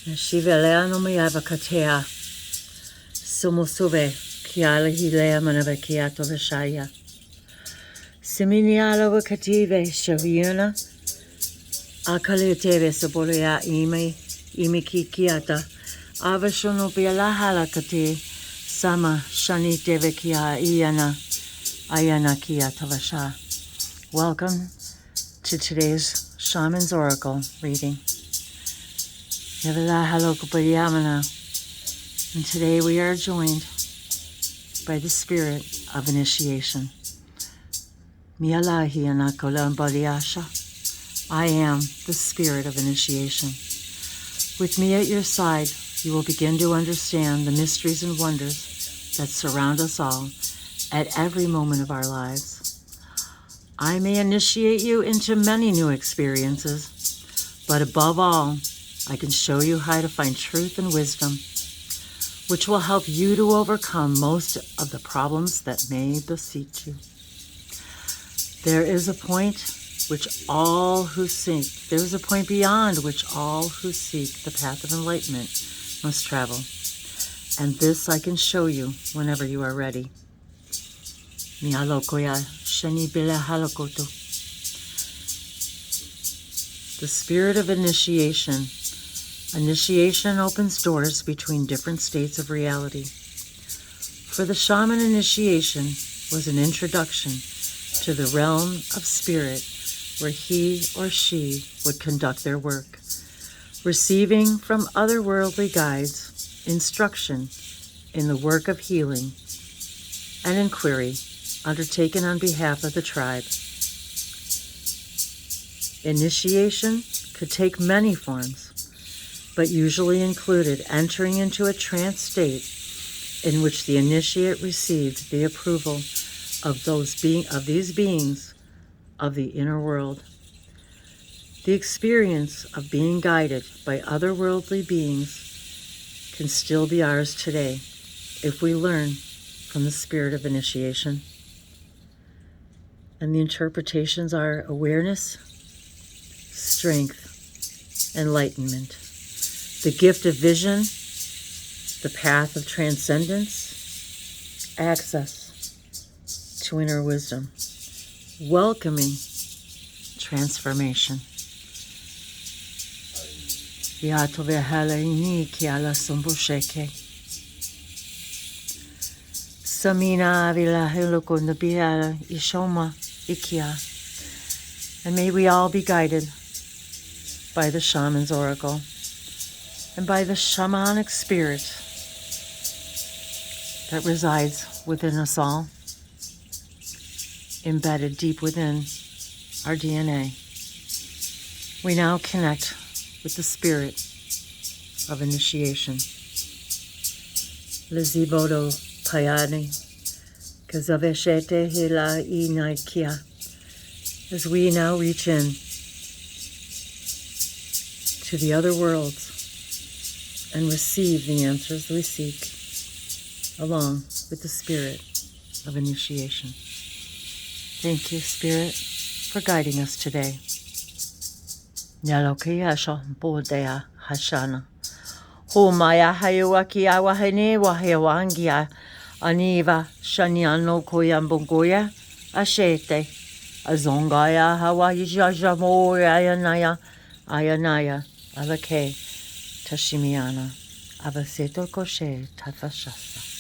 Shivelea no mayava katea. Sumosube kiala hilea manava kiato vashaya. Siminiala wakative shaviana. Akaleteve saborea imiki kiata. Avashono biala halakate. Sama shani devekia iana. Ayana kiata vasha. Welcome to today's Shaman's Oracle reading. And today we are joined by the spirit of initiation. I am the spirit of initiation. With me at your side, you will begin to understand the mysteries and wonders that surround us all at every moment of our lives. I may initiate you into many new experiences, but above all, I can show you how to find truth and wisdom, which will help you to overcome most of the problems that may beset you. There is a point beyond which all who seek the path of enlightenment must travel. And this I can show you whenever you are ready. The spirit of initiation. Initiation opens doors between different states of reality. For the shaman, initiation was an introduction to the realm of spirit where he or she would conduct their work, receiving from otherworldly guides instruction in the work of healing and inquiry undertaken on behalf of the tribe. Initiation could take many forms, but usually included entering into a trance state in which the initiate received the approval of these beings of the inner world. The experience of being guided by otherworldly beings can still be ours today if we learn from the spirit of initiation. And the interpretations are awareness, strength, enlightenment, the gift of vision, the path of transcendence, access to inner wisdom, welcoming transformation. Samina vila helokunda biala ishoma ikia. And may we all be guided by the Shaman's Oracle and by the Shamanic spirit that resides within us all, embedded deep within our DNA. We now connect with the spirit of initiation. Lizibodo Payani Kazaveshete Hila Inaikia. As we now reach in to the other worlds and receive the answers we seek, along with the spirit of initiation. Thank you, Spirit, for guiding us today. Nyalokiyasha bodea hashana. Humaya hayuaki awahene wahewangia aniva shanyano koyambongoya ashete azongaya hawayijajamoya ayanaya alake tashimiana avaseto koshe tafashasa.